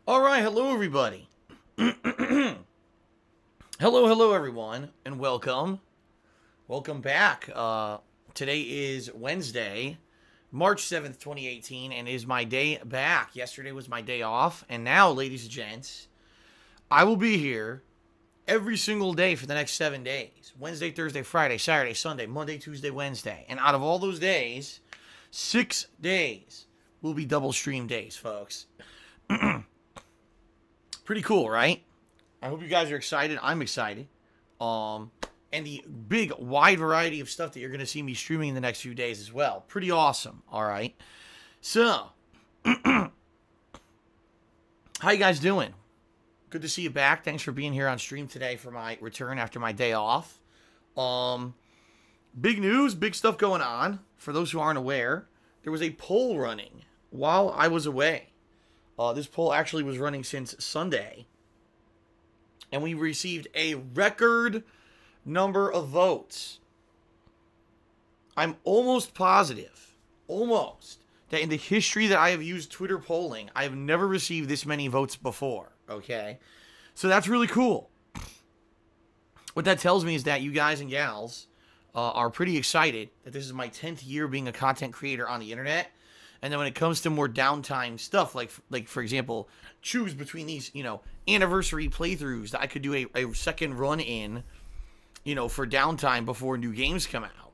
All right, hello everybody. hello everyone, and welcome. Welcome back. Today is Wednesday, March 7th, 2018, and is my day back. Yesterday was my day off, and now, ladies and gents, I will be here every single day for the next 7 days. Wednesday, Thursday, Friday, Saturday, Sunday, Monday, Tuesday, Wednesday. And out of all those days, 6 days will be double stream days, folks. Pretty cool, right? I hope you guys are excited. I'm excited. And the big, wide variety of stuff that you're going to see me streaming in the next few days as well. Pretty awesome, all right? So, how you guys doing? Good to see you back. Thanks for being here on stream today for my return after my day off. Big news, big stuff going on. For those who aren't aware, there was a poll running while I was away. This poll actually was running since Sunday. And we received a record number of votes. I'm almost positive, that in the history that I have used Twitter polling, I have never received this many votes before, okay? So that's really cool. What that tells me is that you guys and gals are pretty excited that this is my 10th year being a content creator on the internet. And then when it comes to more downtime stuff, like for example, choose between these, anniversary playthroughs that I could do a second run in, for downtime before new games come out.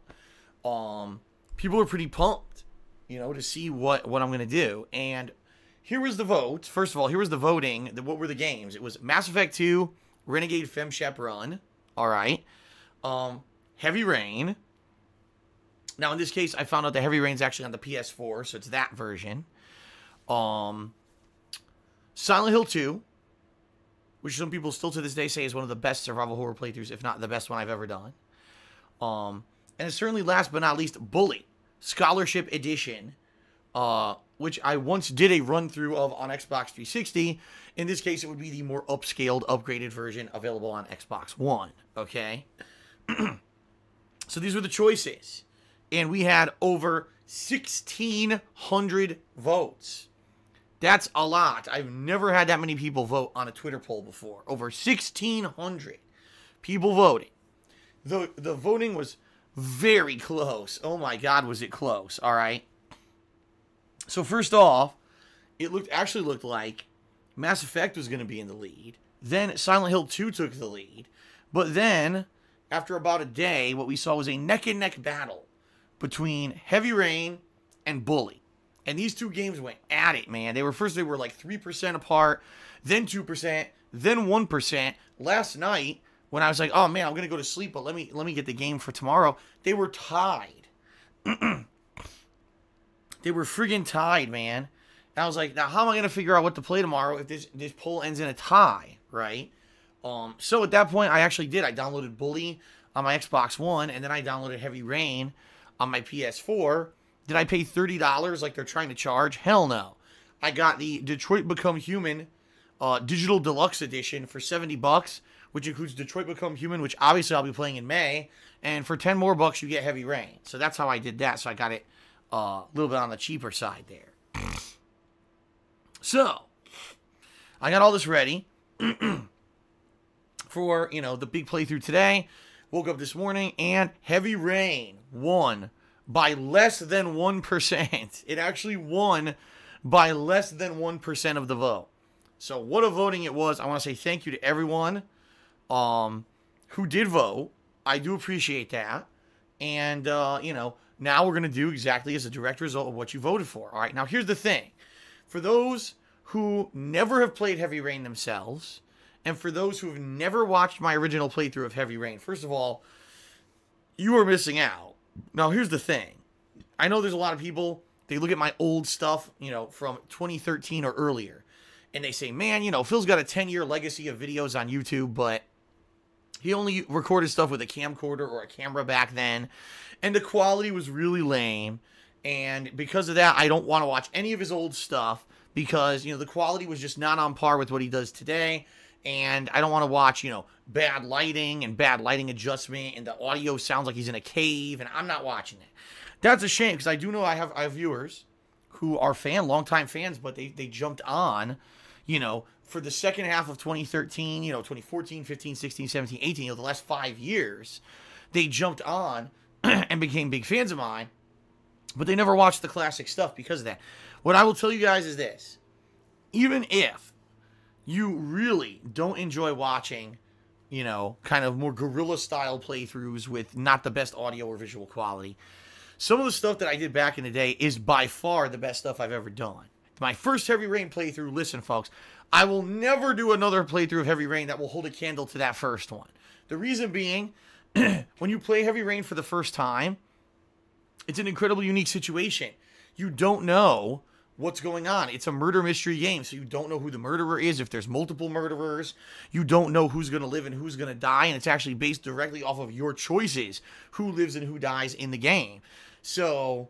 People are pretty pumped, to see what I'm going to do. And here was the vote. First of all, here was the voting. What were the games? It was Mass Effect 2, Renegade FemShep Run. All right. Heavy Rain. Now, in this case, I found out that Heavy Rain's actually on the PS4, so it's that version. Silent Hill 2, which some people still to this day say is one of the best survival horror playthroughs, if not the best one I've ever done. And it's certainly last but not least, Bully, Scholarship Edition, which I once did a run-through of on Xbox 360. In this case, it would be the more upscaled, upgraded version available on Xbox One, okay? So these were the choices. And we had over 1,600 votes. That's a lot. I've never had that many people vote on a Twitter poll before. Over 1,600 people voting. The voting was very close. Oh my God, was it close. All right. So first off, it actually looked like Mass Effect was going to be in the lead. Then Silent Hill 2 took the lead. But then, after about a day, what we saw was a neck-and-neck battle between Heavy Rain and Bully. And these two games went at it, man. They were like 3% apart, then 2%, then 1%. Last night, when I was like, oh man, I'm going to go to sleep, but let me get the game for tomorrow, they were tied. They were friggin' tied, man. And I was like, now how am I going to figure out what to play tomorrow if this poll ends in a tie, right? So at that point, I actually did. I downloaded Bully on my Xbox One, and then I downloaded Heavy Rain on my PS4. Did I pay $30 like they're trying to charge? Hell no. I got the Detroit Become Human Digital Deluxe Edition for $70, which includes Detroit Become Human, which obviously I'll be playing in May. And for 10 more bucks, you get Heavy Rain. So that's how I did that. So I got it a little bit on the cheaper side there. So, I got all this ready for, the big playthrough today. Woke up this morning, and Heavy Rain won by less than 1%. It actually won by less than 1% of the vote. So what a voting it was. I want to say thank you to everyone who did vote. I do appreciate that. And, now we're going to do exactly as a direct result of what you voted for. All right, now here's the thing. For those who never have played Heavy Rain themselves, and for those who have never watched my original playthrough of Heavy Rain, first of all, you are missing out. Now, here's the thing. I know there's a lot of people, they look at my old stuff, from 2013 or earlier, and they say, man, Phil's got a 10-year legacy of videos on YouTube, but he only recorded stuff with a camcorder or a camera back then, and the quality was really lame, and because of that, I don't want to watch any of his old stuff, because, the quality was just not on par with what he does today. And I don't want to watch, bad lighting and bad lighting adjustment, and the audio sounds like he's in a cave, and I'm not watching it. That's a shame, because I do know I have viewers who are longtime fans, but they jumped on, you know, for the second half of 2013, you know, 2014, 15, 16, 17, 18, you know, the last 5 years, they jumped on and became big fans of mine, but they never watched the classic stuff because of that. What I will tell you guys is this. Even if you really don't enjoy watching, you know, kind of more guerrilla style playthroughs with not the best audio or visual quality, some of the stuff that I did back in the day is by far the best stuff I've ever done. My first Heavy Rain playthrough, listen folks, I will never do another playthrough of Heavy Rain that will hold a candle to that first one. The reason being, when you play Heavy Rain for the first time, it's an incredibly unique situation. You don't know what's going on. It's a murder mystery game, so you don't know who the murderer is, if there's multiple murderers. You don't know who's going to live and who's going to die, and it's actually based directly off of your choices, who lives and who dies in the game. So,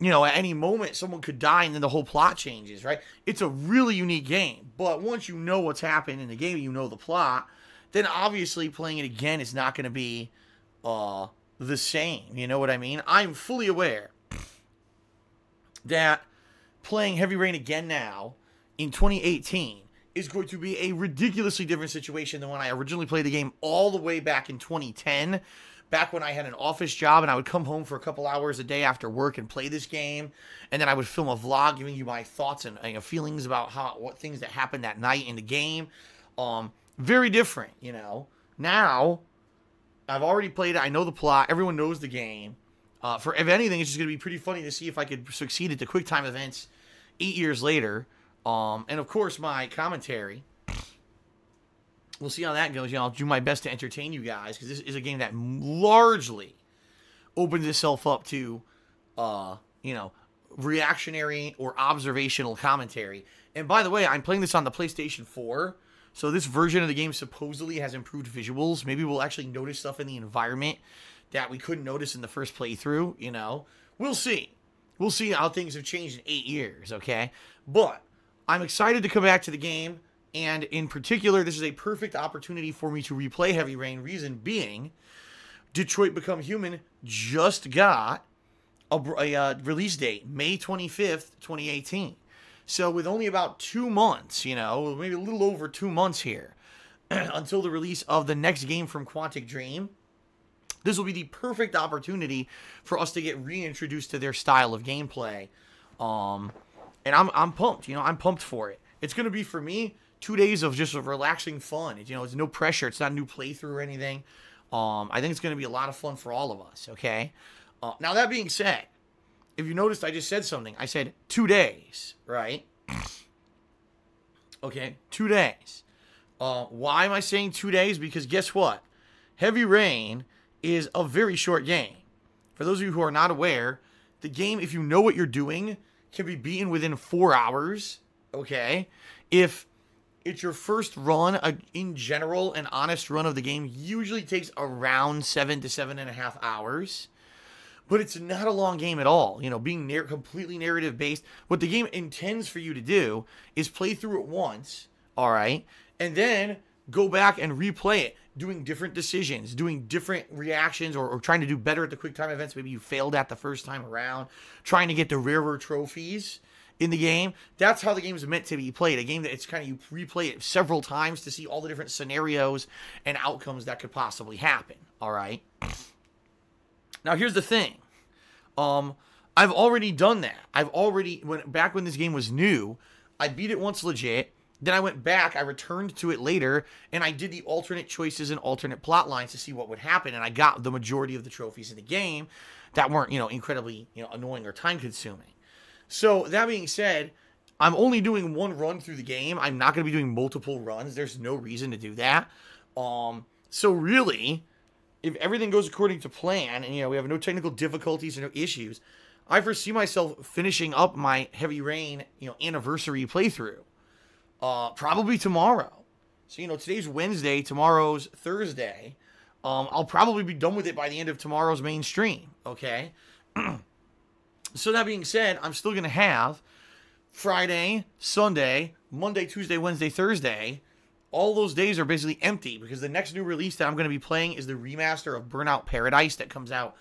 you know, at any moment, someone could die and then the whole plot changes, right? It's a really unique game, but once you know what's happened in the game, you know the plot, then obviously playing it again is not going to be the same. You know what I mean? I'm fully aware that playing Heavy Rain again now in 2018 is going to be a ridiculously different situation than when I originally played the game all the way back in 2010, back when I had an office job and I would come home for a couple hours a day after work and play this game, and then I would film a vlog giving you my thoughts and feelings about what things that happened that night in the game. Very different, you know. Now, I've already played it. I know the plot. Everyone knows the game. If anything, it's just going to be pretty funny to see if I could succeed at the QuickTime events 8 years later. And, of course, my commentary. We'll see how that goes. You know, I'll do my best to entertain you guys, because this is a game that largely opens itself up to, you know, reactionary or observational commentary. And, by the way, I'm playing this on the PlayStation 4. So this version of the game supposedly has improved visuals. Maybe we'll actually notice stuff in the environment that we couldn't notice in the first playthrough, you know. We'll see. We'll see how things have changed in 8 years, okay? But I'm excited to come back to the game, and in particular, this is a perfect opportunity for me to replay Heavy Rain. Reason being, Detroit Become Human just got a release date, May 25th, 2018. So with only about 2 months, you know, maybe a little over 2 months here, until the release of the next game from Quantic Dream, this will be the perfect opportunity for us to get reintroduced to their style of gameplay. And I'm pumped, you know, I'm pumped for it. It's going to be, for me, 2 days of just relaxing fun. You know, it's no pressure. It's not a new playthrough or anything. I think it's going to be a lot of fun for all of us, okay? Now, that being said, if you noticed, I just said something. I said 2 days, right? Okay, 2 days. Why am I saying 2 days? Because guess what? Heavy Rain is a very short game. For those of you who are not aware, the game, if you know what you're doing, can be beaten within 4 hours, okay? If it's your first run, in general, an honest run of the game usually takes around 7 to 7.5 hours. But it's not a long game at all. You know, being completely narrative-based. What the game intends for you to do is play through it once, all right, and then go back and replay it, doing different decisions, doing different reactions, or trying to do better at the QuickTime events. Maybe you failed at the first time around, trying to get the rarer trophies in the game. That's how the game is meant to be played. A game that it's kind of, you replay it several times to see all the different scenarios and outcomes that could possibly happen, all right? Now, here's the thing. I've already done that. Back when this game was new, I beat it once legit. Then I went back, I returned to it later, and I did the alternate choices and alternate plot lines to see what would happen, and I got the majority of the trophies in the game that weren't, you know, incredibly, you know, annoying or time-consuming. So, that being said, I'm only doing one run through the game. I'm not going to be doing multiple runs. There's no reason to do that. So, really, if everything goes according to plan, and, you know, we have no technical difficulties and no issues, I foresee myself finishing up my Heavy Rain, you know, anniversary playthrough. Probably tomorrow. So, you know, today's Wednesday, tomorrow's Thursday. I'll probably be done with it by the end of tomorrow's main stream, okay? So, that being said, I'm still going to have Friday, Sunday, Monday, Tuesday, Wednesday, Thursday. All those days are basically empty because the next new release that I'm going to be playing is the remaster of Burnout Paradise that comes out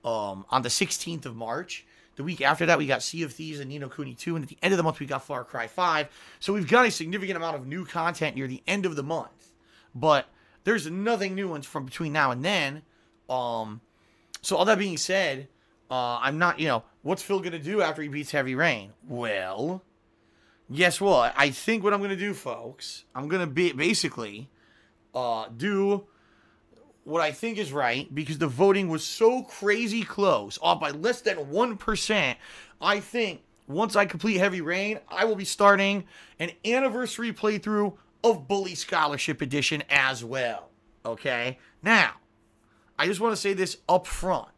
on the 16th of March. The week after that, we got Sea of Thieves and Ni no Kuni 2. And at the end of the month, we got Far Cry 5. So we've got a significant amount of new content near the end of the month. But there's nothing new ones from between now and then. So all that being said, I'm not, what's Phil going to do after he beats Heavy Rain? Well, guess what? I think what I'm going to do, folks, I'm going to basically do what I think is right, because the voting was so crazy close, off by less than 1%. I think once I complete Heavy Rain, I will be starting an anniversary playthrough of Bully Scholarship Edition as well. Okay? Now, I just want to say this up front.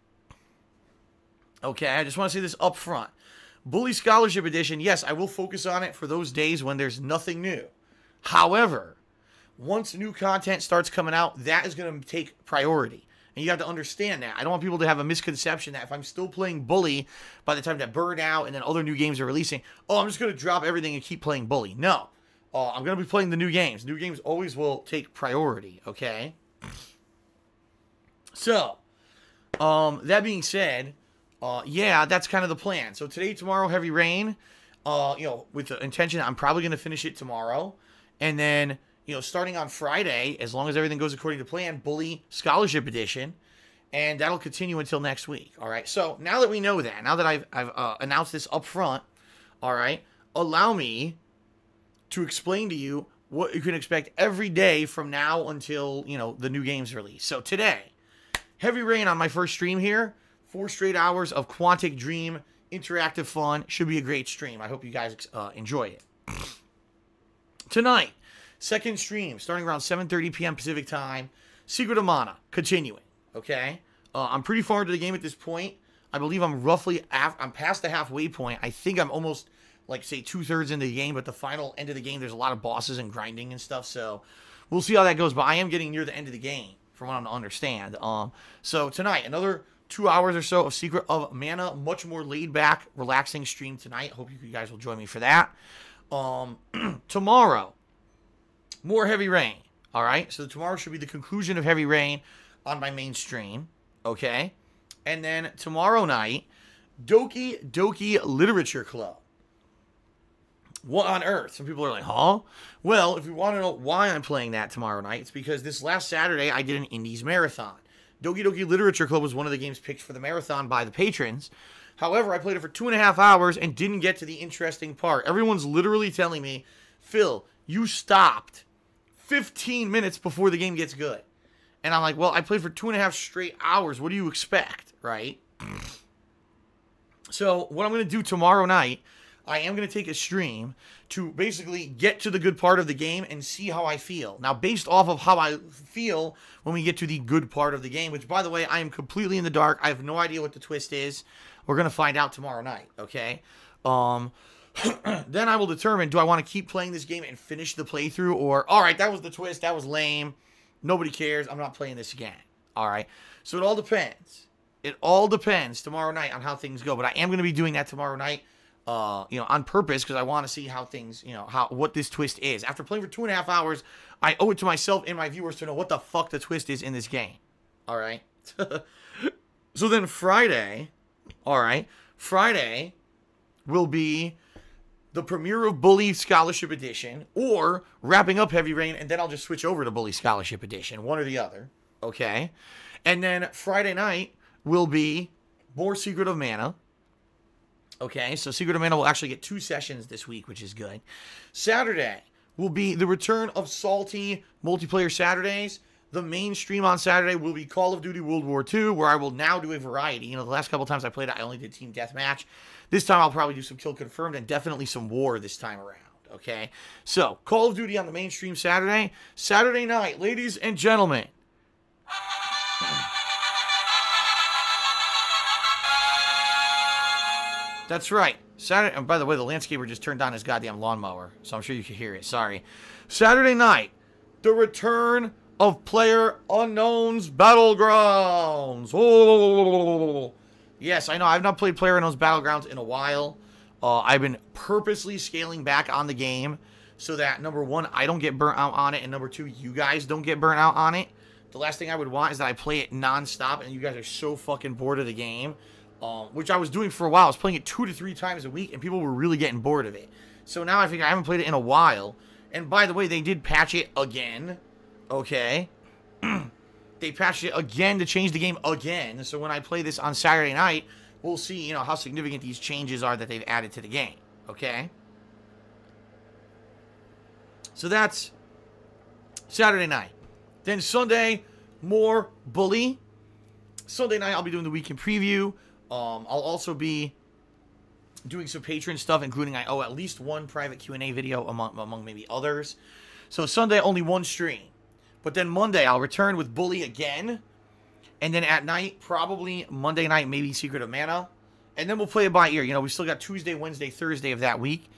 Okay? I just want to say this up front. Bully Scholarship Edition, yes, I will focus on it for those days when there's nothing new. However, once new content starts coming out, that is going to take priority. And you have to understand that. I don't want people to have a misconception that if I'm still playing Bully by the time that Burnout and then other new games are releasing, I'm just going to drop everything and keep playing Bully. No. I'm going to be playing the new games. New games always will take priority, okay? So, that being said, yeah, that's kind of the plan. So today, tomorrow, Heavy Rain, with the intention, I'm probably going to finish it tomorrow. And then, starting on Friday, as long as everything goes according to plan, Bully Scholarship Edition. And that'll continue until next week, all right? So now that we know that, now that I've announced this up front, all right, allow me to explain to you what you can expect every day from now until, the new games release. So today, Heavy Rain on my first stream here, 4 straight hours of Quantic Dream interactive fun. Should be a great stream. I hope you guys enjoy it. Tonight, second stream, starting around 7:30 p.m. Pacific time, Secret of Mana, continuing, okay? I'm pretty far into the game at this point. I believe I'm roughly, I'm past the halfway point. I think I'm almost, say 2/3 into the game, but the final end of the game, there's a lot of bosses and grinding and stuff, so we'll see how that goes, but I am getting near the end of the game, from what I'm to understand. So tonight, another 2 hours or so of Secret of Mana, much more laid-back, relaxing stream tonight. Hope you guys will join me for that. Tomorrow, more Heavy Rain, all right? So tomorrow should be the conclusion of Heavy Rain on my main stream, okay? And then tomorrow night, Doki Doki Literature Club. What on earth? Some people are like, huh? Well, if you want to know why I'm playing that tomorrow night, it's because this last Saturday I did an Indies Marathon. Doki Doki Literature Club was one of the games picked for the marathon by the patrons. However, I played it for 2.5 hours and didn't get to the interesting part. Everyone's literally telling me, Phil, you stopped 15 minutes before the game gets good. And I'm like, well, I played for 2.5 straight hours. What do you expect, right? So what I'm going to do tomorrow night, I am going to take a stream to basically get to the good part of the game and see how I feel. Now, based off of how I feel when we get to the good part of the game, which, by the way, I am completely in the dark. I have no idea what the twist is. We're going to find out tomorrow night, okay? Then I will determine, do I want to keep playing this game and finish the playthrough? Or, all right, that was the twist. That was lame. Nobody cares. I'm not playing this again. All right? So it all depends. It all depends tomorrow night on how things go. But I am going to be doing that tomorrow night. On purpose, because I want to see how things, what this twist is. After playing for 2.5 hours, I owe it to myself and my viewers to know what the fuck the twist is in this game. All right. So then Friday, Friday will be the premiere of Bully Scholarship Edition, or wrapping up Heavy Rain, and then I'll just switch over to Bully Scholarship Edition, one or the other. Okay. And then Friday night will be more Secret of Mana. Okay, so Secret of Mana will actually get 2 sessions this week, which is good. Saturday will be the return of Salty Multiplayer Saturdays. The main stream on Saturday will be Call of Duty World War II, where I will now do a variety. The last couple times I played it, I only did Team Deathmatch. This time I'll probably do some Kill Confirmed and definitely some War this time around, okay? So, Call of Duty on the main stream Saturday. Saturday night, ladies and gentlemen. That's right. Saturday, and by the way, the landscaper just turned on his goddamn lawnmower, so I'm sure you can hear it. Sorry. Saturday night, the return of PlayerUnknown's Battlegrounds. Oh, yes, I know. I've not played PlayerUnknown's Battlegrounds in a while. I've been purposely scaling back on the game so that, number one, I don't get burnt out on it, and number two, you guys don't get burnt out on it. The last thing I would want is that I play it nonstop, and you guys are so fucking bored of the game. which I was doing for a while. I was playing it 2 to 3 times a week, and people were really getting bored of it. So now I figure I haven't played it in a while. And by the way, they did patch it again. Okay. They patched it again to change the game again. So when I play this on Saturday night, we'll see, you know, how significant these changes are that they've added to the game. Okay. So that's Saturday night. Then Sunday, more Bully. Sunday night, I'll be doing the weekend preview. I'll also be doing some Patreon stuff, including at least one private Q&A video among maybe others. So Sunday, only one stream. But then Monday, I'll return with Bully again. And then at night, probably Monday night, maybe Secret of Mana. And then we'll play it by ear. You know, we still got Tuesday, Wednesday, Thursday of that week.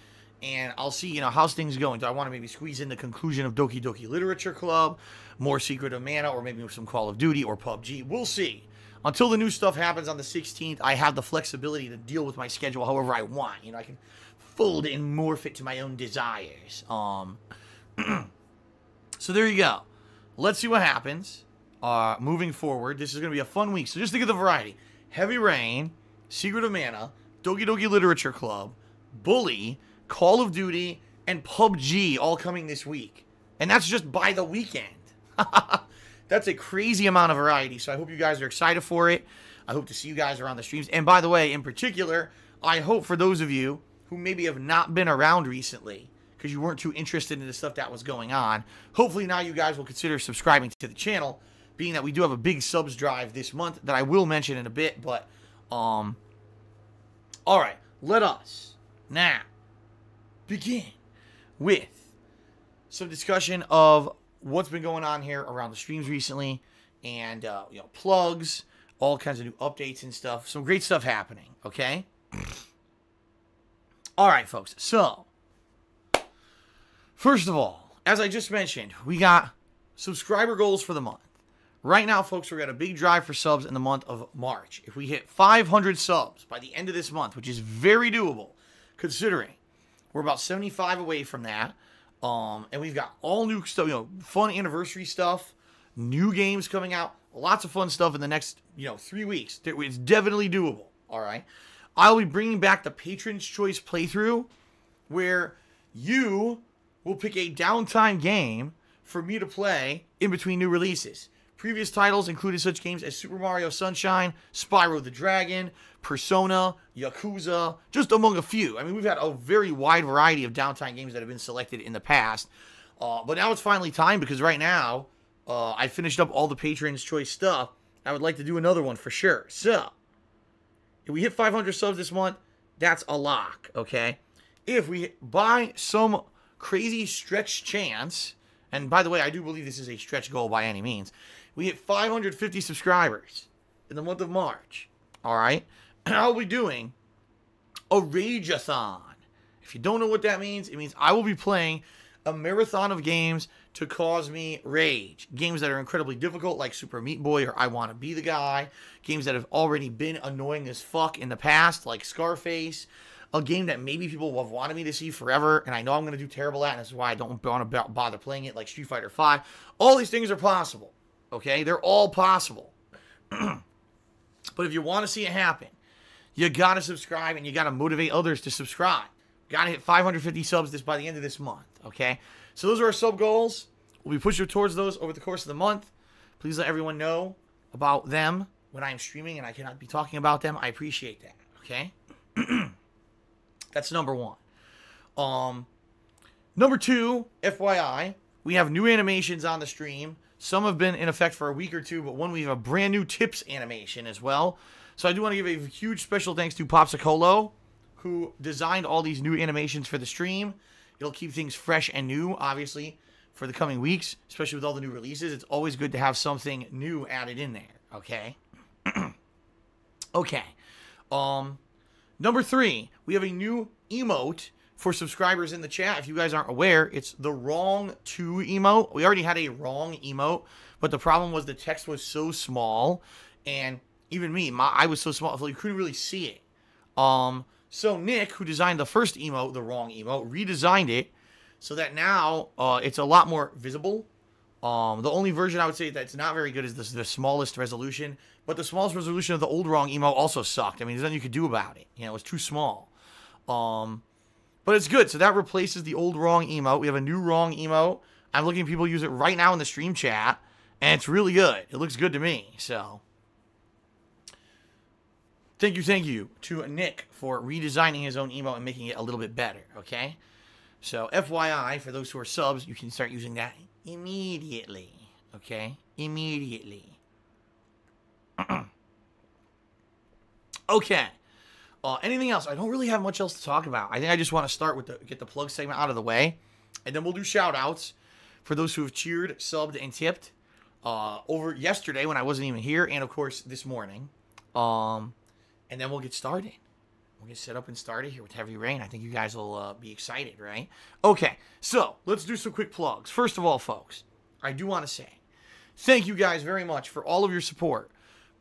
And I'll see, you know, how's things going. Do I want to maybe squeeze in the conclusion of Doki Doki Literature Club, more Secret of Mana, or maybe some Call of Duty or PUBG? We'll see. Until the new stuff happens on the 16th, I have the flexibility to deal with my schedule however I want. You know, I can fold it and morph it to my own desires. So there you go. Let's see what happens moving forward. This is going to be a fun week. So just think of the variety. Heavy Rain, Secret of Mana, Doki Doki Literature Club, Bully, Call of Duty, and PUBG all coming this week. And that's just by the weekend. That's a crazy amount of variety. So I hope you guys are excited for it. I hope to see you guys around the streams. And by the way, in particular, I hope for those of you who maybe have not been around recently, because you weren't too interested in the stuff that was going on, hopefully now you guys will consider subscribing to the channel, being that we do have a big subs drive this month that I will mention in a bit. But all right, let us now begin with some discussion of what's been going on here around the streams recently, and you know, plugs, all kinds of new updates and stuff. Some great stuff happening. Okay. All right, folks. So first of all, as I just mentioned, we got subscriber goals for the month. Right now, folks, we're got a big drive for subs in the month of March. If we hit 500 subs by the end of this month, which is very doable, considering we're about 75 away from that, and we've got all new stuff, you know, fun anniversary stuff, new games coming out, lots of fun stuff in the next, you know, 3 weeks. It's definitely doable. All right, I'll be bringing back the Patron's Choice playthrough, where you will pick a downtime game for me to play in between new releases. Previous titles included such games as Super Mario Sunshine, Spyro the Dragon, Persona, Yakuza, just among a few. I mean, we've had a very wide variety of downtime games that have been selected in the past. But now it's finally time, because right now, I finished up all the Patron's Choice stuff. I would like to do another one for sure. So, if we hit 500 subs this month, that's a lock, okay? If we, by some crazy stretch chance, and by the way, I do believe this is a stretch goal by any means, we hit 550 subscribers in the month of March, all right? I'll be doing a Rage-a-thon. If you don't know what that means, it means I will be playing a marathon of games to cause me rage. Games that are incredibly difficult, like Super Meat Boy or I Want to Be the Guy. Games that have already been annoying as fuck in the past, like Scarface. A game that maybe people have wanted me to see forever, and I know I'm going to do terrible at, and that's why I don't want to bother playing it, like Street Fighter V. All these things are possible, okay? They're all possible. But if you want to see it happen, you got to subscribe, and you got to motivate others to subscribe. Got to hit 550 subs by the end of this month, okay? So those are our sub goals. We'll be pushing towards those over the course of the month. Please let everyone know about them when I am streaming and I cannot be talking about them. I appreciate that, okay? That's number one. Number two, FYI, we have new animations on the stream. Some have been in effect for a week or two, but one, we have a brand new tips animation as well. So I do want to give a huge special thanks to Popsicolo, who designed all these new animations for the stream. It'll keep things fresh and new, obviously, for the coming weeks, especially with all the new releases. It's always good to have something new added in there, okay? Okay. Number three, we have a new emote for subscribers in the chat. If you guys aren't aware, it's the wrong to emote. We already had a wrong emote, but the problem was the text was so small, and even me, I was so small, so you couldn't really see it. So Nick, who designed the first emote, the wrong emote, redesigned it so that now it's a lot more visible. The only version I would say that's not very good is the smallest resolution. But the smallest resolution of the old wrong emo also sucked. I mean, there's nothing you could do about it. You know, it was too small. But it's good. So that replaces the old wrong emote. We have a new wrong emote. I'm looking at people use it right now in the stream chat. And it's really good. It looks good to me. So thank you to Nick for redesigning his own emote and making it a little bit better. Okay? So FYI, for those who are subs, you can start using that immediately. Okay? Immediately. Okay. Anything else? I don't really have much else to talk about. I think I just want to start with get the plug segment out of the way. And then we'll do shout-outs for those who have cheered, subbed, and tipped over yesterday when I wasn't even here. And, of course, this morning. And then we'll get started. We'll get set up and started here with Heavy Rain. I think you guys will be excited, right? Okay, so let's do some quick plugs. First of all, folks, I do want to say thank you guys very much for all of your support.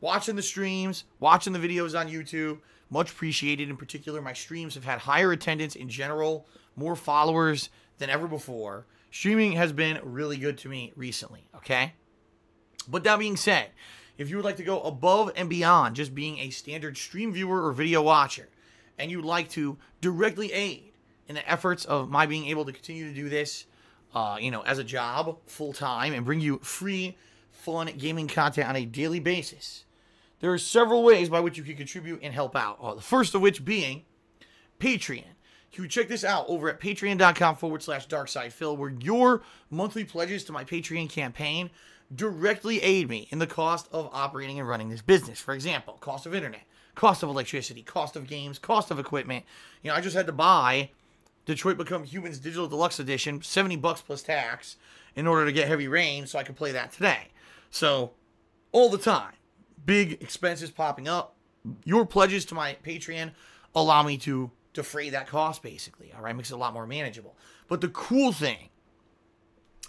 Watching the streams, watching the videos on YouTube. Much appreciated. In particular, my streams have had higher attendance in general, more followers than ever before. Streaming has been really good to me recently, okay? But that being said, if you would like to go above and beyond just being a standard stream viewer or video watcher, and you'd like to directly aid in the efforts of my being able to continue to do this, as a job, full-time, and bring you free, fun gaming content on a daily basis, there are several ways by which you can contribute and help out. The first of which being Patreon. You can check this out over at patreon.com/darksidephil, where your monthly pledges to my Patreon campaign directly aid me in the cost of operating and running this business. For example, cost of internet, cost of electricity, cost of games, cost of equipment. I just had to buy Detroit Become Human's Digital Deluxe Edition, $70 plus tax, in order to get Heavy Rain so I could play that today. So, all the time, big expenses popping up. Your pledges to my Patreon allow me to defray that cost, basically. All right, makes it a lot more manageable. But the cool thing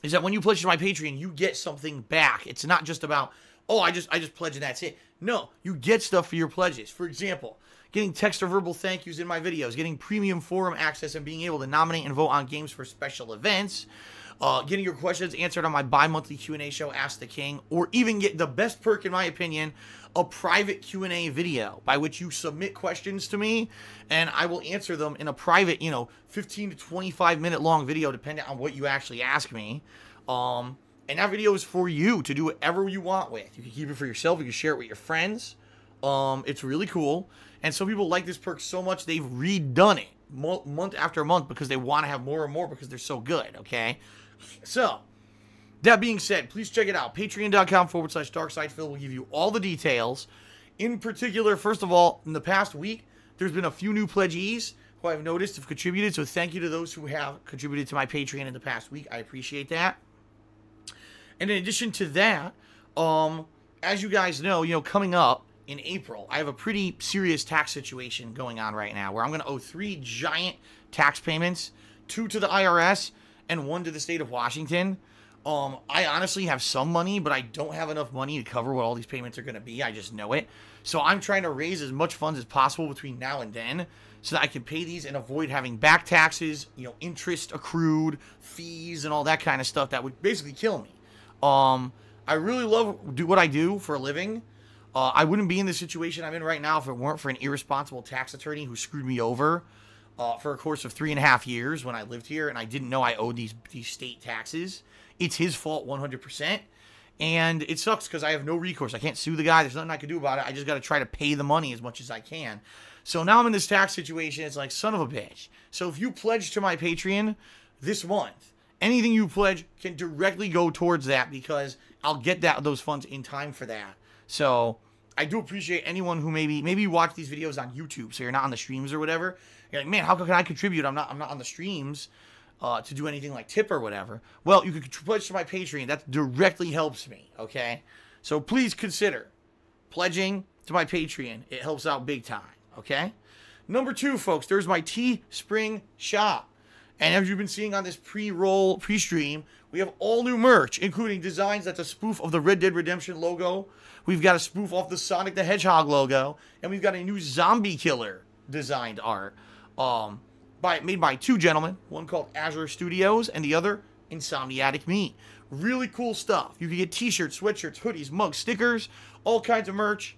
is that when you pledge to my Patreon, you get something back. It's not just about, oh, I just pledge and that's it. No, you get stuff for your pledges. For example, getting text or verbal thank yous in my videos, getting premium forum access and being able to nominate and vote on games for special events, getting your questions answered on my bi-monthly Q&A show, Ask the King, or even get the best perk, in my opinion, a private Q&A video by which you submit questions to me, and I will answer them in a private, 15 to 25 minute long video, depending on what you actually ask me. And that video is for you to do whatever you want with. You can keep it for yourself. You can share it with your friends. It's really cool. And some people like this perk so much, they've redone it month after month because they want to have more and more because they're so good, okay? So, that being said, please check it out. Patreon.com/darksidephil will give you all the details. In particular, first of all, in the past week, there's been a few new pledgees who I've noticed have contributed. So thank you to those who have contributed to my Patreon in the past week. I appreciate that. And in addition to that, as you guys know, coming up in April, I have a pretty serious tax situation going on right now where I'm going to owe 3 giant tax payments, 2 to the IRS and 1 to the state of Washington. I honestly have some money, but I don't have enough money to cover what all these payments are going to be. I just know it. So I'm trying to raise as much funds as possible between now and then so that I can pay these and avoid having back taxes, interest accrued, fees, and all that kind of stuff that would basically kill me. I really love what I do for a living. I wouldn't be in the situation I'm in right now if it weren't for an irresponsible tax attorney who screwed me over for a course of 3.5 years when I lived here, and I didn't know I owed these state taxes. It's his fault 100%, and it sucks because I have no recourse. I can't sue the guy. There's nothing I can do about it. I just got to try to pay the money as much as I can. So now I'm in this tax situation. It's like, son of a bitch. So if you pledge to my Patreon this month, anything you pledge can directly go towards that because I'll get those funds in time for that. So I do appreciate anyone who maybe you watch these videos on YouTube, so you're not on the streams or whatever. You're like, man, how can I contribute? I'm not on the streams to do anything like tip or whatever. Well, you can pledge to my Patreon. That directly helps me, okay? So please consider pledging to my Patreon. It helps out big time, okay? Number 2, folks, there's my Teespring shop. And as you've been seeing on this pre-stream, we have all new merch, including designs that's a spoof of the Red Dead Redemption logo. We've got a spoof off the Sonic the Hedgehog logo. And we've got a new zombie killer designed art made by 2 gentlemen. One called Azure Studios and the other Insomniatic Me. Really cool stuff. You can get t-shirts, sweatshirts, hoodies, mugs, stickers, all kinds of merch.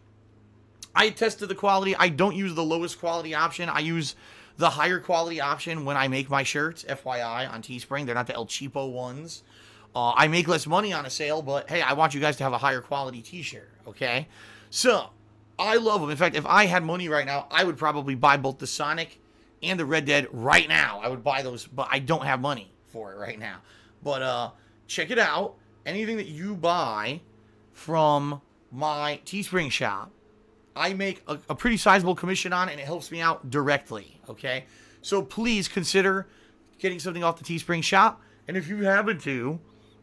I tested the quality. I don't use the lowest quality option. I use the higher quality option when I make my shirts, FYI, on Teespring. They're not the El Cheapo ones. I make less money on a sale, but hey, I want you guys to have a higher quality t-shirt, okay? So, I love them. In fact, if I had money right now, I would probably buy both the Sonic and the Red Dead right now. I would buy those, but I don't have money for it right now. But check it out. Anything that you buy from my Teespring shop, I make a pretty sizable commission on, and it helps me out directly, okay? So please consider getting something off the Teespring shop. And if you happen to,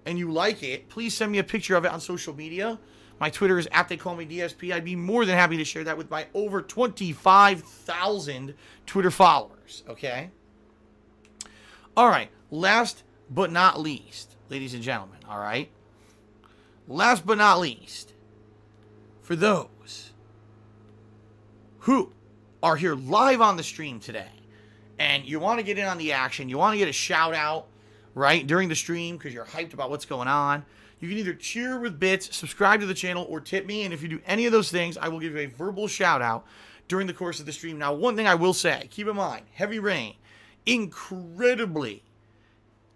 and you like it, please send me a picture of it on social media. My Twitter is @TheyCallMeDSP. I'd be more than happy to share that with my over 25,000 Twitter followers, okay? All right, last but not least, ladies and gentlemen, all right? Last but not least, for those who are here live on the stream today, and you want to get in on the action, you want to get a shout out, right, during the stream because you're hyped about what's going on, you can either cheer with bits, subscribe to the channel, or tip me, and if you do any of those things, I will give you a verbal shout out during the course of the stream. Now, one thing I will say, keep in mind, Heavy Rain, incredibly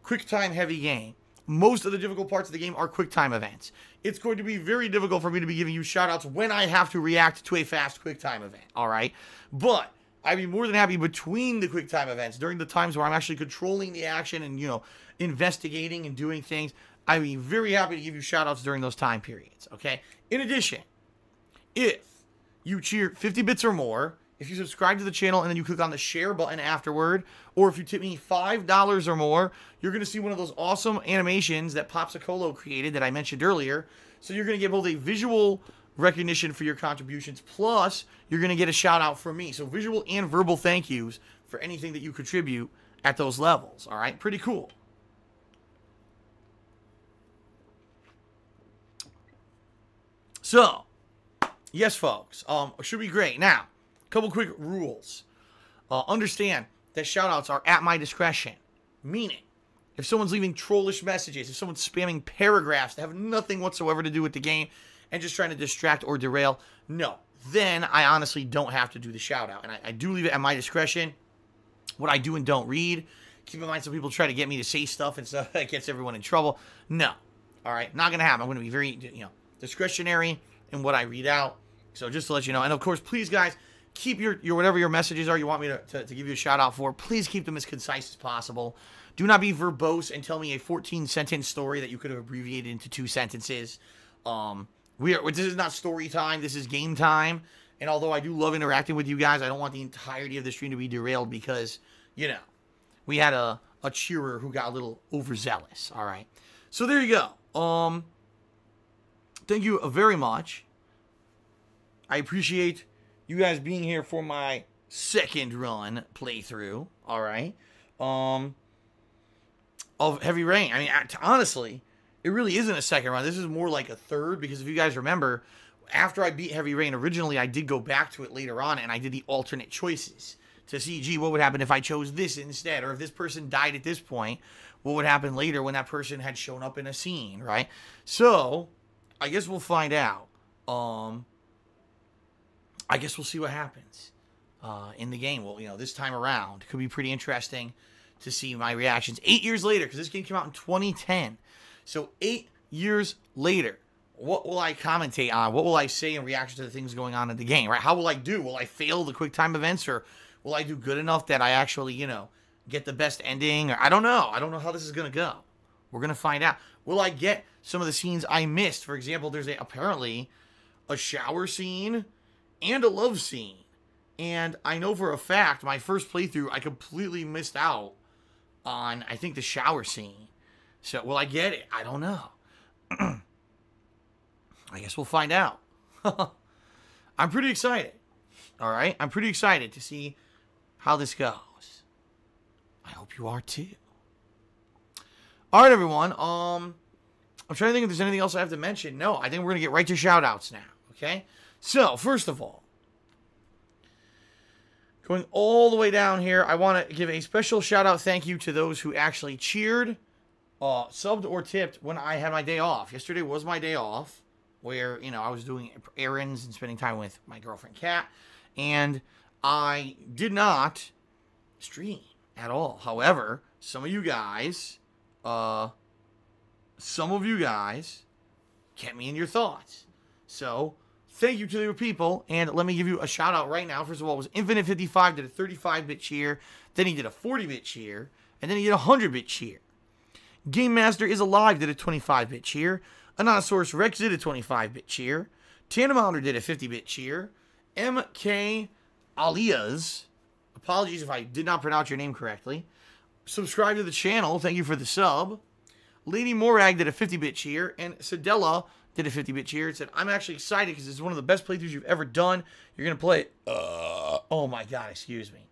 quick time heavy game. Most of the difficult parts of the game are quick time events. It's going to be very difficult for me to be giving you shout outs when I have to react to a fast quick time event, all right? But I'd be more than happy between the quick time events, during the times where I'm actually controlling the action and, investigating and doing things. I'd be very happy to give you shout outs during those time periods, okay? In addition, if you cheer 50 bits or more, if you subscribe to the channel and then you click on the share button afterward, or if you tip me $5 or more, you're going to see one of those awesome animations that Popsicolo created that I mentioned earlier. So you're going to get both a visual recognition for your contributions, plus you're going to get a shout out from me. So visual and verbal thank yous for anything that you contribute at those levels, all right? Pretty cool. So, yes, folks, should be great. Now, a couple quick rules. Understand that shoutouts are at my discretion. Meaning, if someone's leaving trollish messages, if someone's spamming paragraphs that have nothing whatsoever to do with the game and just trying to distract or derail, no. Then I honestly don't have to do the shoutout. And I do leave it at my discretion. What I do and don't read. Keep in mind, some people try to get me to say stuff and stuff that gets everyone in trouble. No. All right? Not going to happen. I'm going to be very, discretionary in what I read out. So just to let you know. And of course, please, guys, keep your whatever your messages are you want me to give you a shout out for. Please keep them as concise as possible. Do not be verbose and tell me a 14-sentence story that you could have abbreviated into 2 sentences. This is not story time. This is game time. And although I do love interacting with you guys, I don't want the entirety of the stream to be derailed because, we had a cheerer who got a little overzealous. All right. So there you go. Thank you very much. I appreciate you guys being here for my second run playthrough. All right. Of Heavy Rain. I mean, honestly, it really isn't a second run. This is more like a third because if you guys remember, after I beat Heavy Rain, originally I did go back to it later on and I did the alternate choices to see, gee, what would happen if I chose this instead? Or if this person died at this point, what would happen later when that person had shown up in a scene, right? So, I guess we'll find out. I guess we'll see what happens in the game. Well, this time around, it could be pretty interesting to see my reactions 8 years later, because this game came out in 2010. So 8 years later, what will I commentate on? What will I say in reaction to the things going on in the game, right? How will I do? Will I fail the quick time events, or will I do good enough that I actually, get the best ending? Or I don't know. I don't know how this is going to go. We're going to find out. Will I get some of the scenes I missed? For example, there's apparently a shower scene and a love scene. And I know for a fact, my first playthrough, I completely missed out on, I think, the shower scene. So, will I get it? I don't know. I guess we'll find out. I'm pretty excited. All right? I'm pretty excited to see how this goes. I hope you are too. All right, everyone. I'm trying to think if there's anything else I have to mention. No, I think we're going to get right to shout-outs now. Okay? So, first of all, going all the way down here, I want to give a special shout-out thank you to those who actually cheered subbed or tipped when I had my day off. Yesterday was my day off, where, I was doing errands and spending time with my girlfriend, Kat, and I did not stream at all. However, some of you guys kept me in your thoughts. So, thank you to your people, and let me give you a shout out right now. First of all, it was Infinite55 did a 35-bit cheer, then he did a 40-bit cheer, and then he did a 100-bit cheer. Game Master is Alive did a 25-bit cheer. Anonysaurus Rex did a 25-bit cheer. Tanamounder did a 50-bit cheer. MK Alias, apologies if I did not pronounce your name correctly. Subscribe to the channel, thank you for the sub. Lady Morag did a 50-bit cheer, and Sedella did a 50-bit cheer. It said, I'm actually excited because this is one of the best playthroughs you've ever done. You're going to play it. Oh my god, excuse me.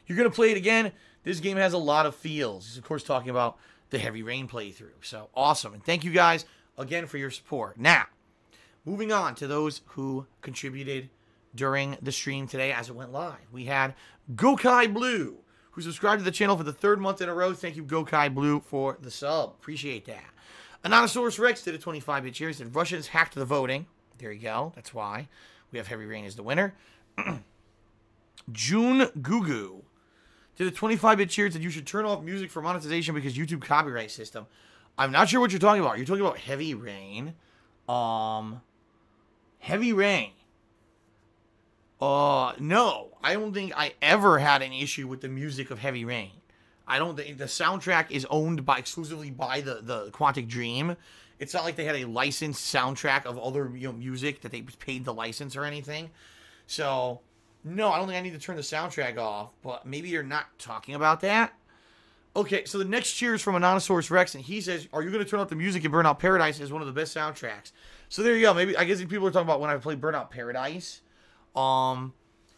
You're going to play it again. This game has a lot of feels. He's, of course, talking about the Heavy Rain playthrough. So, awesome. And thank you guys again for your support. Now, moving on to those who contributed during the stream today as it went live. We had Gokai Blue, who subscribed to the channel for the 3rd month in a row. Thank you, Gokai Blue, for the sub. Appreciate that. Anonysaurus Rex did a 25-bit cheer. He said, Russians hacked the voting. There you go. That's why we have Heavy Rain as the winner. June Gugu did a 25-bit cheer. Said you should turn off music for monetization because YouTube copyright system. I'm not sure what you're talking about. You're talking about Heavy Rain. Heavy Rain. No. I don't think I ever had an issue with the music of Heavy Rain. I don't think the soundtrack is owned exclusively by the Quantic Dream. It's not like they had a licensed soundtrack of other music that they paid the license or anything. So, no, I don't think I need to turn the soundtrack off. But maybe you're not talking about that. Okay, so the next cheer is from Anonysaurus Rex, and he says, are you going to turn off the music in Burnout Paradise as one of the best soundtracks? So there you go. Maybe I guess people are talking about when I played Burnout Paradise.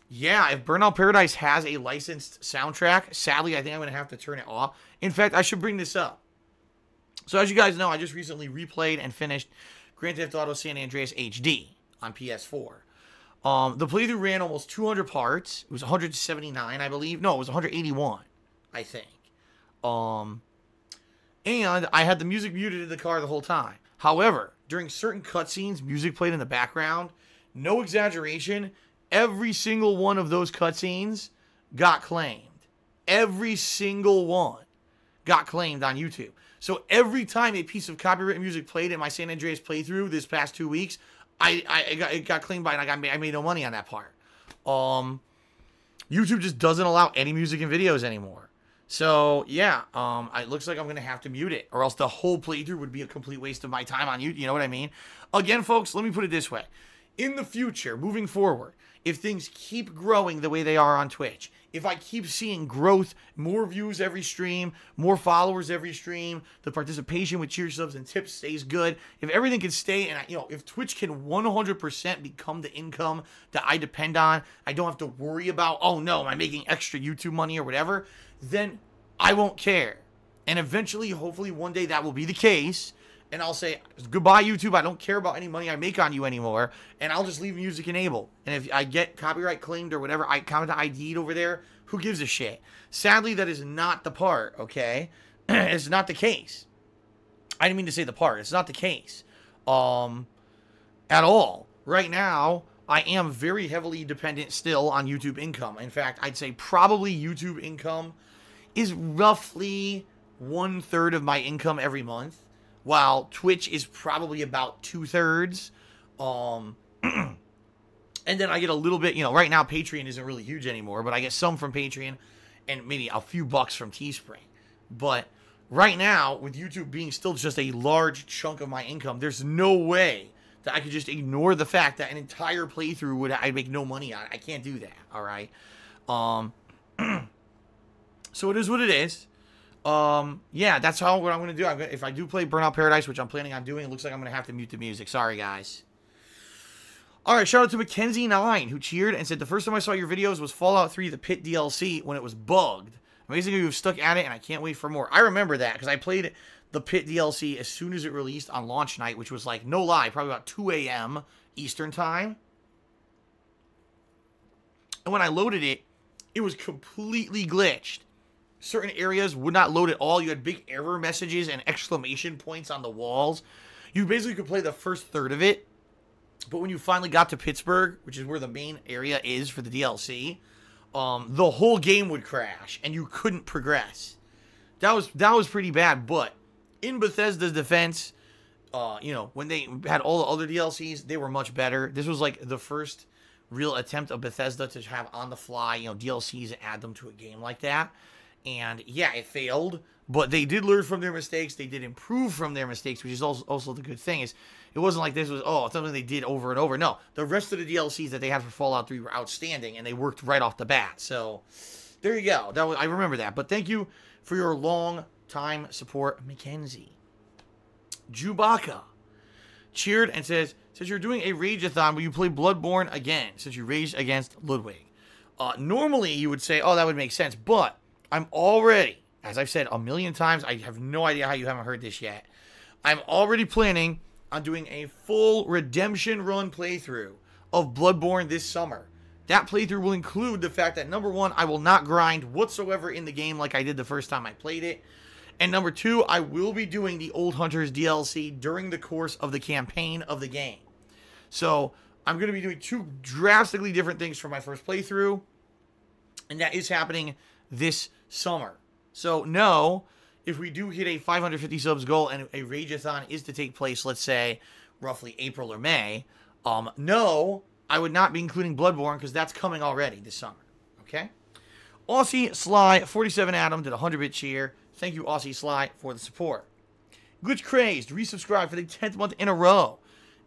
Yeah, if Burnout Paradise has a licensed soundtrack, sadly, I think I'm going to have to turn it off. In fact, I should bring this up. So as you guys know, I just recently replayed and finished Grand Theft Auto San Andreas HD on PS4. The playthrough ran almost 200 parts. It was 179, I believe. No, it was 181, I think. And I had the music muted in the car the whole time. However, during certain cutscenes, music played in the background. No exaggeration. Every single one of those cutscenes got claimed. Every single one got claimed on YouTube. So every time a piece of copyrighted music played in my San Andreas playthrough this past 2 weeks, it got claimed by it, and I made no money on that part. YouTube just doesn't allow any music in videos anymore. So, yeah, it looks like I'm going to have to mute it, or else the whole playthrough would be a complete waste of my time on YouTube. You know what I mean? Again, folks, let me put it this way. In the future, moving forward, if things keep growing the way they are on Twitch, if I keep seeing growth, more views every stream, more followers every stream, the participation with cheer subs and tips stays good, if everything can stay, and if Twitch can 100% become the income that I depend on, I don't have to worry about, oh no, am I making extra YouTube money or whatever, then I won't care. And eventually, hopefully one day that will be the case. And I'll say, goodbye, YouTube. I don't care about any money I make on you anymore. And I'll just leave music enabled. And if I get copyright claimed or whatever, I count the ID'd over there. Who gives a shit? Sadly, that is not the part, okay? It's not the case. I didn't mean to say the part. It's not the case. At all. Right now, I am very heavily dependent still on YouTube income. In fact, I'd say probably YouTube income is roughly 1/3 of my income every month. While Twitch is probably about 2/3. And then I get a little bit, right now Patreon isn't really huge anymore, but I get some from Patreon and maybe a few bucks from Teespring. But right now, with YouTube being still just a large chunk of my income, there's no way that I could just ignore the fact that an entire playthrough I'd make no money on. I can't do that, all right? So it is what it is. Yeah, that's what I'm going to do. If I do play Burnout Paradise, which I'm planning on doing, it looks like I'm going to have to mute the music. Sorry, guys. All right, shout out to Mackenzie9, who cheered and said, the first time I saw your videos was Fallout 3, the Pit DLC, when it was bugged. Amazing you've stuck at it, and I can't wait for more. I remember that, because I played the Pit DLC as soon as it released on launch night, which was like, no lie, probably about 2 a.m. Eastern Time. And when I loaded it, it was completely glitched. certain areas would not load at all. You had big error messages and exclamation points on the walls. You basically could play the first third of it. But when you finally got to Pittsburgh, which is where the main area is for the DLC, the whole game would crash and you couldn't progress. That was pretty bad. But in Bethesda's defense, you know, when they had all the other DLCs, they were much better. This was like the first real attempt of Bethesda to have on the fly, you know, DLCs and add them to a game like that. And yeah, it failed, but they did learn from their mistakes. They did improve from their mistakes, which is also the good thing. Is it wasn't like this was, oh, something they did over and over. No, the rest of the DLCs that they had for Fallout 3 were outstanding, and they worked right off the bat. So there you go. I remember that. But thank you for your long time support, Mackenzie. Chewbacca cheered and says, since you're doing a Rage-a-thon, will you play Bloodborne again, since you raged against Ludwig? Normally, you would say, oh, that would make sense, but I'm already, as I've said a million times, I have no idea how you haven't heard this yet. I'm already planning on doing a full redemption run playthrough of Bloodborne this summer. That playthrough will include the fact that, number one, I will not grind whatsoever in the game like I did the first time I played it. And number two, I will be doing the Old Hunters DLC during the course of the campaign of the game. So I'm going to be doing two drastically different things for my first playthrough. And that is happening this summer. So no, if we do hit a 550 subs goal and a Rage-a-thon is to take place, let's say, roughly April or May, no, I would not be including Bloodborne because that's coming already this summer. Okay? Aussie Sly 47 Adam did a 100-bit cheer. Thank you, Aussie Sly, for the support. Glitch Crazed resubscribed for the 10th month in a row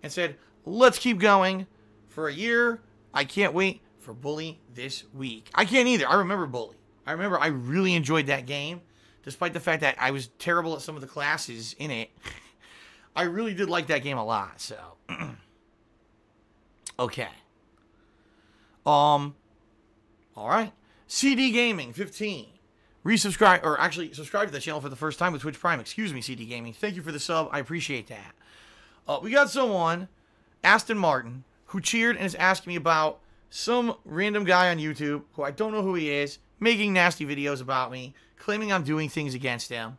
and said, let's keep going for a year. I can't wait for Bully this week. I can't either. I remember Bully. I remember I really enjoyed that game, despite the fact that I was terrible at some of the classes in it. I really did like that game a lot, so. Okay. All right. CD Gaming 15. Resubscribe, or actually subscribe to the channel for the first time with Twitch Prime. Excuse me, CD Gaming. Thank you for the sub. I appreciate that. We got someone, Aston Martin, who cheered and is asking me about some random guy on YouTube, who I don't know who he is, making nasty videos about me, claiming I'm doing things against him,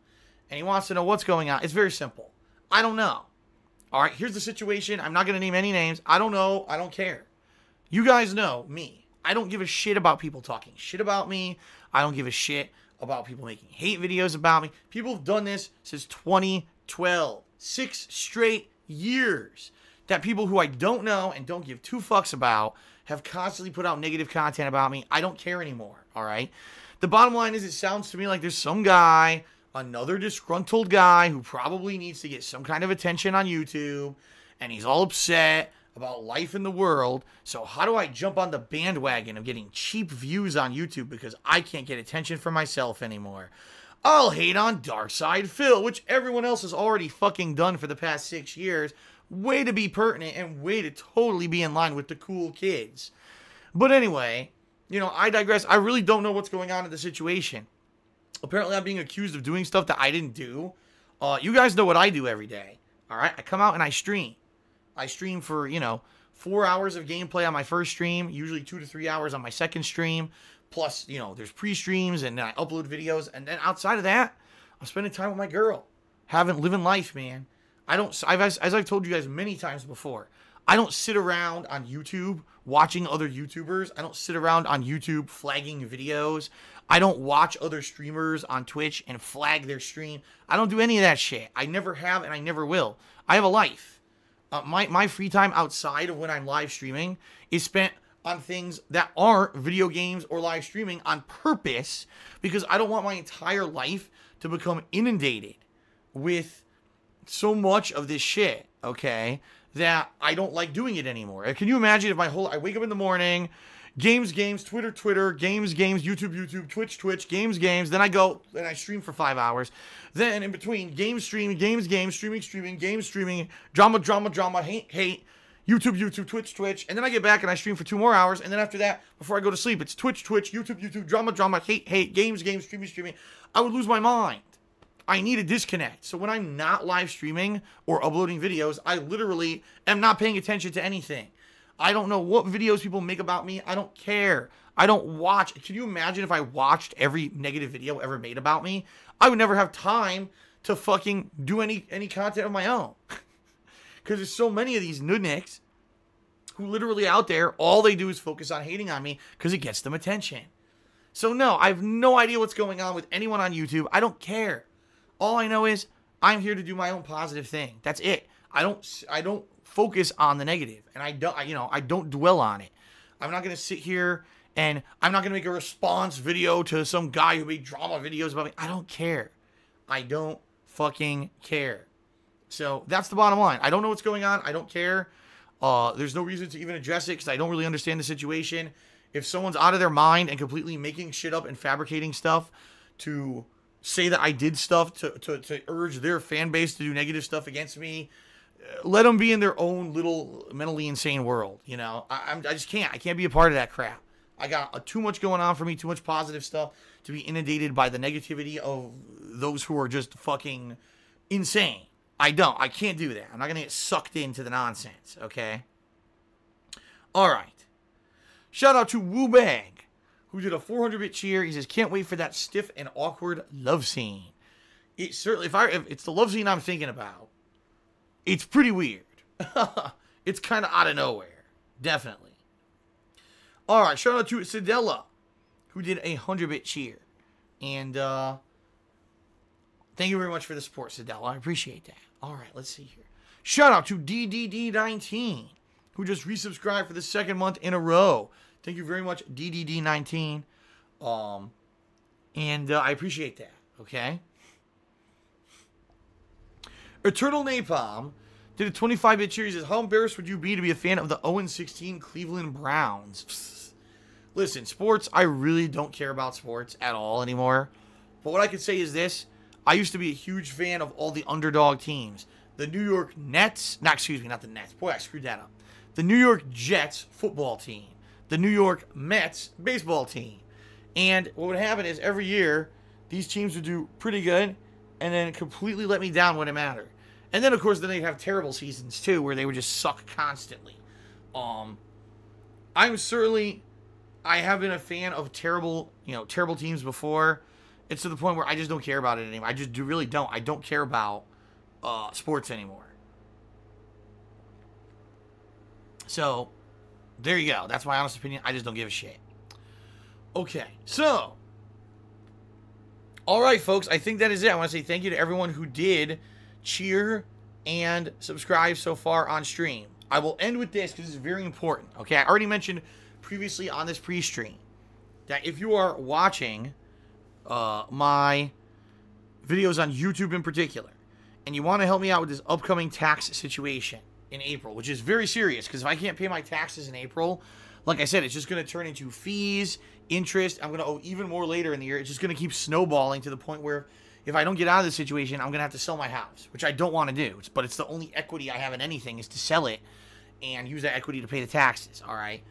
and he wants to know what's going on. It's very simple. I don't know. All right, here's the situation. I'm not going to name any names. I don't know. I don't care. You guys know me. I don't give a shit about people talking shit about me. I don't give a shit about people making hate videos about me. People have done this since 2012. 6 straight years that people who I don't know and don't give two fucks about have constantly put out negative content about me. I don't care anymore, all right? The bottom line is, it sounds to me like there's some guy, another disgruntled guy who probably needs to get some kind of attention on YouTube, and he's all upset about life in the world. So how do I jump on the bandwagon of getting cheap views on YouTube because I can't get attention for myself anymore? I'll hate on Darkside Phil, which everyone else has already fucking done for the past 6 years. Way to be pertinent and way to totally be in line with the cool kids. But anyway, you know, I digress. I really don't know what's going on in the situation. Apparently, I'm being accused of doing stuff that I didn't do. You guys know what I do every day. All right? I come out and I stream. I stream for, you know, 4 hours of gameplay on my first stream, usually 2 to 3 hours on my second stream. Plus, you know, there's pre-streams and then I upload videos. And then outside of that, I'm spending time with my girl. Living life, man. As I've told you guys many times before, I don't sit around on YouTube watching other YouTubers. I don't sit around on YouTube flagging videos. I don't watch other streamers on Twitch and flag their stream. I don't do any of that shit. I never have and I never will. I have a life. My free time outside of when I'm live streaming is spent on things that aren't video games or live streaming on purpose, because I don't want my entire life to become inundated with so much of this shit, okay, that I don't like doing it anymore. Can you imagine if I wake up in the morning, games, Twitter, games, YouTube, Twitch, games, then I go and I stream for 5 hours. Then in between, games, streaming, games, streaming, drama, hate, YouTube, Twitch, and then I get back and I stream for 2 more hours, and then after that, before I go to sleep, it's Twitch, YouTube, drama, hate, games, streaming. I would lose my mind. I need a disconnect. So when I'm not live streaming or uploading videos, I literally am not paying attention to anything. I don't know what videos people make about me. I don't care. I don't watch. Can you imagine if I watched every negative video ever made about me? I would never have time to fucking do any content of my own. Because there's so many of these nudniks who literally out there, all they do is focus on hating on me because it gets them attention. So no, I have no idea what's going on with anyone on YouTube. I don't care. All I know is I'm here to do my own positive thing. That's it. I don't focus on the negative, and I don't dwell on it. I'm not going to sit here and I'm not going to make a response video to some guy who made drama videos about me. I don't care. I don't fucking care. So that's the bottom line. I don't know what's going on. I don't care. There's no reason to even address it because I don't really understand the situation. If someone's out of their mind and completely making shit up and fabricating stuff to say that I did stuff to urge their fan base to do negative stuff against me, let them be in their own little mentally insane world. You know, I just can't. I can't be a part of that crap. I got too much going on for me, too much positive stuff to be inundated by the negativity of those who are just fucking insane. I can't do that. I'm not going to get sucked into the nonsense, okay? All right. Shout out to Woobag, who did a 400-bit cheer. He says, can't wait for that stiff and awkward love scene. It certainly, if it's the love scene I'm thinking about, it's pretty weird. It's kind of out of nowhere. Definitely. All right. Shout out to Sidella, who did a 100-bit cheer. And thank you very much for the support, Sidella. I appreciate that. All right. Let's see here. Shout out to DDD19, who just resubscribed for the second month in a row. Thank you very much, DDD19. And I appreciate that. Okay. Eternal Napalm did a 25-bit cheer. He says, how embarrassed would you be to be a fan of the 0-16 Cleveland Browns? Listen, sports, I really don't care about sports at all anymore. But what I could say is this. I used to be a huge fan of all the underdog teams. The New York Nets. Not the Nets. Boy, I screwed that up. The New York Jets football team. The New York Mets baseball team. And what would happen is every year, these teams would do pretty good and then completely let me down when it mattered. And then, of course, then they have terrible seasons, too, where they would just suck constantly. I have been a fan of terrible teams before. It's to the point where I just don't care about it anymore. I just really don't. I don't care about sports anymore. So, there you go. That's my honest opinion. I just don't give a shit. Okay, so. All right, folks. I think that is it. I want to say thank you to everyone who did cheer and subscribe so far on stream. I will end with this because it's very important. Okay, I already mentioned previously on this pre-stream that if you are watching my videos on YouTube in particular, and you want to help me out with this upcoming tax situation in April, which is very serious, because if I can't pay my taxes in April, like I said, it's just going to turn into fees, interest. I'm going to owe even more later in the year. It's just going to keep snowballing to the point where if I don't get out of this situation, I'm going to have to sell my house, which I don't want to do. But it's the only equity I have in anything is to sell it and use that equity to pay the taxes, all right?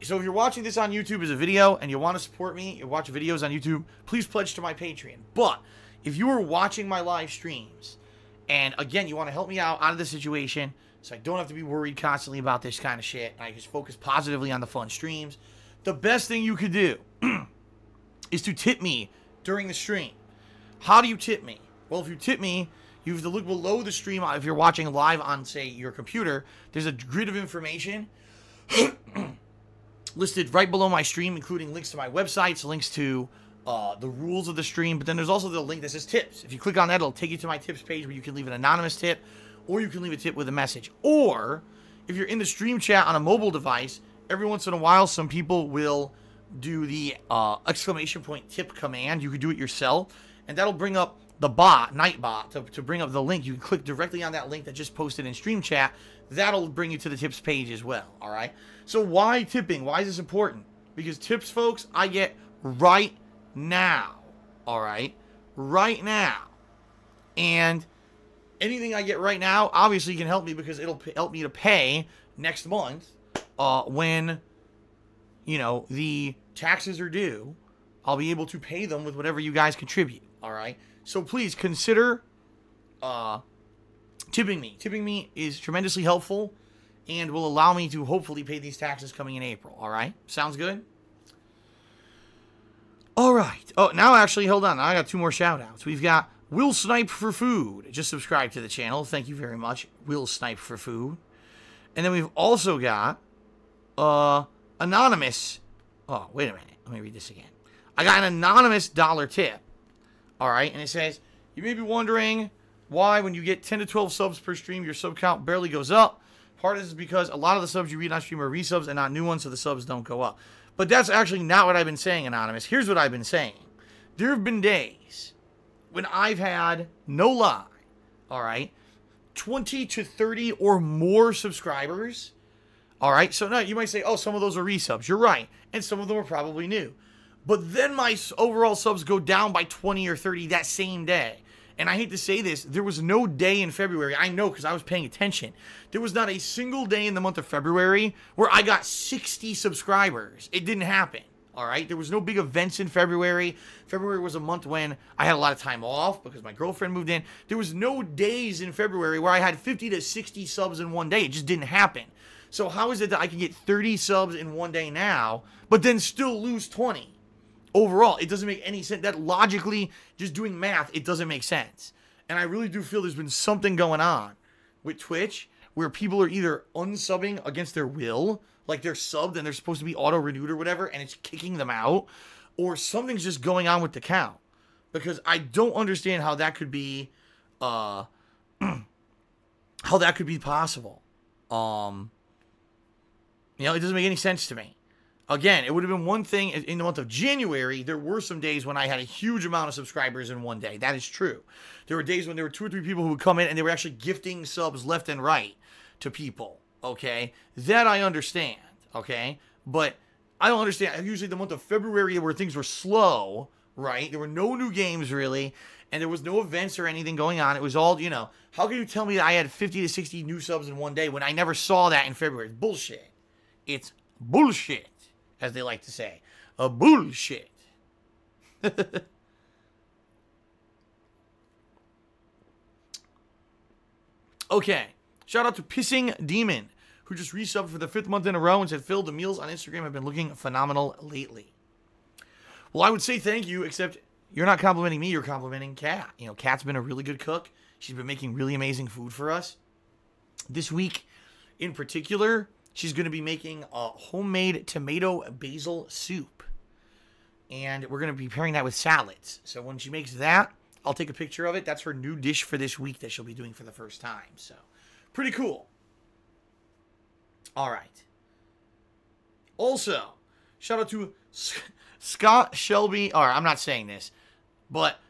So if you're watching this on YouTube as a video and you want to support me, you watch videos on YouTube, please pledge to my Patreon. But if you are watching my live streams and, again, you want to help me out of the situation so I don't have to be worried constantly about this kind of shit and I just focus positively on the fun streams, the best thing you could do is to tip me during the stream. How do you tip me? Well, if you tip me, you have to look below the stream. If you're watching live on, say, your computer, there's a grid of information listed right below my stream, including links to my websites, links to the rules of the stream, but then there's also the link that says tips. If you click on that, it'll take you to my tips page where you can leave an anonymous tip, or you can leave a tip with a message. Or, if you're in the stream chat on a mobile device, every once in a while, some people will do the exclamation point tip command. You could do it yourself, and that'll bring up the bot, Nightbot, to bring up the link. You can click directly on that link that just posted in stream chat. That'll bring you to the tips page as well, all right? So why tipping? Why is this important? Because tips, folks, I get right now, all right? Right now. And anything I get right now, obviously, can help me because it'll help me to pay next month when, the taxes are due. I'll be able to pay them with whatever you guys contribute, all right? So please consider tipping me. Tipping me is tremendously helpful. and will allow me to hopefully pay these taxes coming in April. All right? Sounds good? All right. Oh, now actually, hold on. I got 2 more shout-outs. We've got Will Snipe for Food. Just subscribe to the channel. Thank you very much, Will Snipe for Food. And then we've also got Anonymous. Oh, wait a minute. Let me read this again. I got an anonymous dollar tip. All right, and it says, you may be wondering why when you get 10 to 12 subs per stream, your sub count barely goes up. Part of this is because a lot of the subs you read on stream are resubs and not new ones, so the subs don't go up. But that's actually not what I've been saying, Anonymous. Here's what I've been saying. There have been days when I've had, no lie, all right, 20 to 30 or more subscribers. All right, so now you might say, oh, some of those are resubs. You're right, and some of them are probably new. But then my overall subs go down by 20 or 30 that same day. And I hate to say this, there was no day in February, I know because I was paying attention, there was not a single day in the month of February where I got 60 subscribers. It didn't happen, all right? There was no big events in February. February was a month when I had a lot of time off because my girlfriend moved in. There was no days in February where I had 50 to 60 subs in one day. It just didn't happen. So how is it that I can get 30 subs in one day now, but then still lose 20? Overall, it doesn't make any sense. That logically, just doing math, it doesn't make sense. And I really do feel there's been something going on with Twitch where people are either unsubbing against their will, like they're subbed and they're supposed to be auto-renewed or whatever, and it's kicking them out, or something's just going on with the count. Because I don't understand how that could be, how that could be possible. You know, it doesn't make any sense to me. Again, it would have been one thing in the month of January. There were some days when I had a huge amount of subscribers in one day. That is true. There were days when there were 2 or 3 people who would come in and they were actually gifting subs left and right to people. Okay? That I understand. Okay? But I don't understand. Usually the month of February where things were slow, right? There were no new games really, and there was no events or anything going on. It was all, you know, how can you tell me that I had 50 to 60 new subs in one day when I never saw that in February? It's bullshit. It's bullshit. As they like to say. A bullshit. Okay. Shout out to Pissing Demon, who just resubbed for the 5th month in a row and said, Phil, the meals on Instagram have been looking phenomenal lately. Well, I would say thank you, except you're not complimenting me, you're complimenting Kat. You know, Kat's been a really good cook. She's been making really amazing food for us. This week, in particular, she's going to be making a homemade tomato basil soup. And we're going to be pairing that with salads. So when she makes that, I'll take a picture of it. That's her new dish for this week that she'll be doing for the first time. So, pretty cool. All right. Also, shout out to Scott Shelby. Or I'm not saying this, but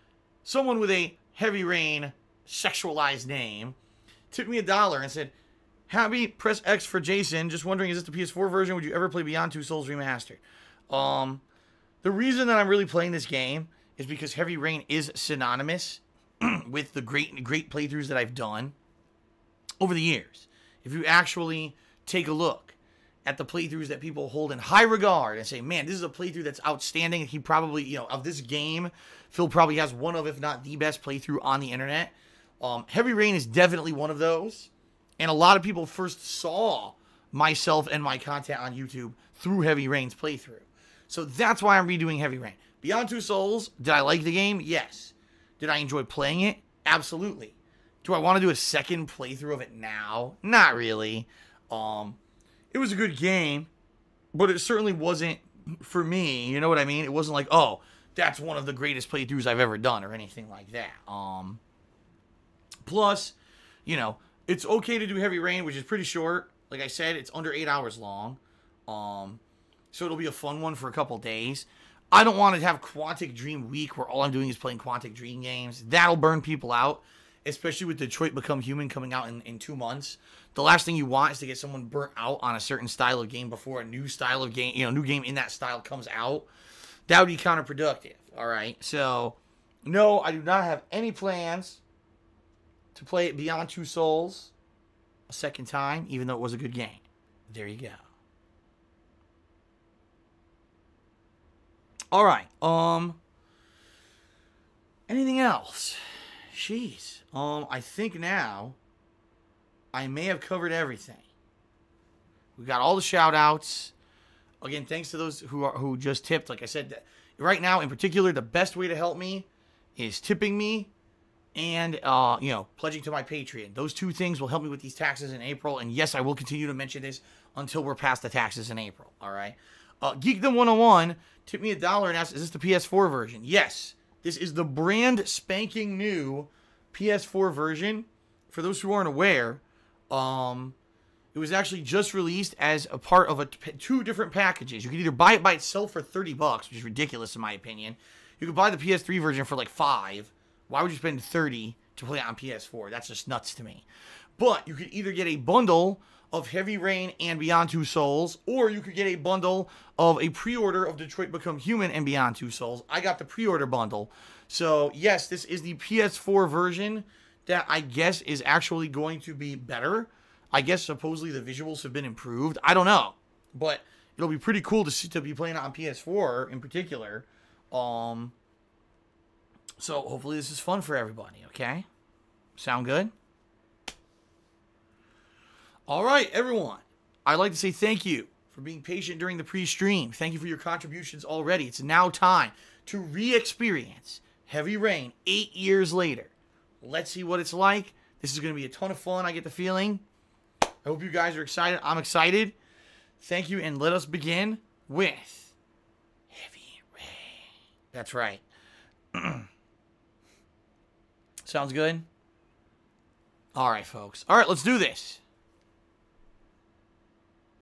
someone with a Heavy Rain sexualized name tipped me $1 and said, Happy, press X for Jason. Just wondering, is this the PS4 version? Would you ever play Beyond Two Souls Remastered? The reason that I'm really playing this game is because Heavy Rain is synonymous with the great playthroughs that I've done over the years. If you actually take a look at the playthroughs that people hold in high regard and say, man, this is a playthrough that's outstanding. He probably, you know, of this game, Phil probably has one of, if not the best playthrough on the internet. Heavy Rain is definitely one of those. And a lot of people first saw myself and my content on YouTube through Heavy Rain's playthrough. So that's why I'm redoing Heavy Rain. Beyond Two Souls, did I like the game? Yes. Did I enjoy playing it? Absolutely. Do I want to do a second playthrough of it now? Not really. It was a good game, but it certainly wasn't for me. You know what I mean? It wasn't like, oh, that's one of the greatest playthroughs I've ever done or anything like that. Plus, you know, it's okay to do Heavy Rain, which is pretty short. Like I said, it's under 8 hours long. So it'll be a fun one for a couple days. I don't want to have Quantic Dream Week where all I'm doing is playing Quantic Dream games. That'll burn people out, especially with Detroit Become Human coming out in 2 months. The last thing you want is to get someone burnt out on a certain style of game before a new style of game, you know, new game in that style comes out. That would be counterproductive. All right. So, no, I do not have any plans to play it Beyond Two Souls a second time, even though it was a good game. There you go. All right. Anything else? Jeez. I think now I may have covered everything. We got all the shout outs. Again, thanks to those who just tipped. Like I said, right now in particular, the best way to help me is tipping me and, you know, pledging to my Patreon. Those two things will help me with these taxes in April. And yes, I will continue to mention this until we're past the taxes in April. All right. Geekdom 101 tipped me $1 and asked, is this the PS4 version? Yes. This is the brand spanking new PS4 version. For those who aren't aware, it was actually just released as a part of two different packages. You could either buy it by itself for $30, which is ridiculous in my opinion. You could buy the PS3 version for like $5. Why would you spend $30 to play it on PS4? That's just nuts to me. But you could either get a bundle of Heavy Rain and Beyond Two Souls, or you could get a bundle of a pre-order of Detroit Become Human and Beyond Two Souls. I got the pre-order bundle. So, yes, this is the PS4 version that I guess is actually going to be better. I guess supposedly the visuals have been improved. I don't know. But it'll be pretty cool to be playing it on PS4 in particular. So, hopefully this is fun for everybody, okay? Sound good? All right, everyone. I'd like to say thank you for being patient during the pre-stream. Thank you for your contributions already. It's now time to re-experience Heavy Rain 8 years later. Let's see what it's like. This is going to be a ton of fun, I get the feeling. I hope you guys are excited. I'm excited. Thank you, and let us begin with Heavy Rain. That's right. Sounds good? All right, folks. All right, let's do this.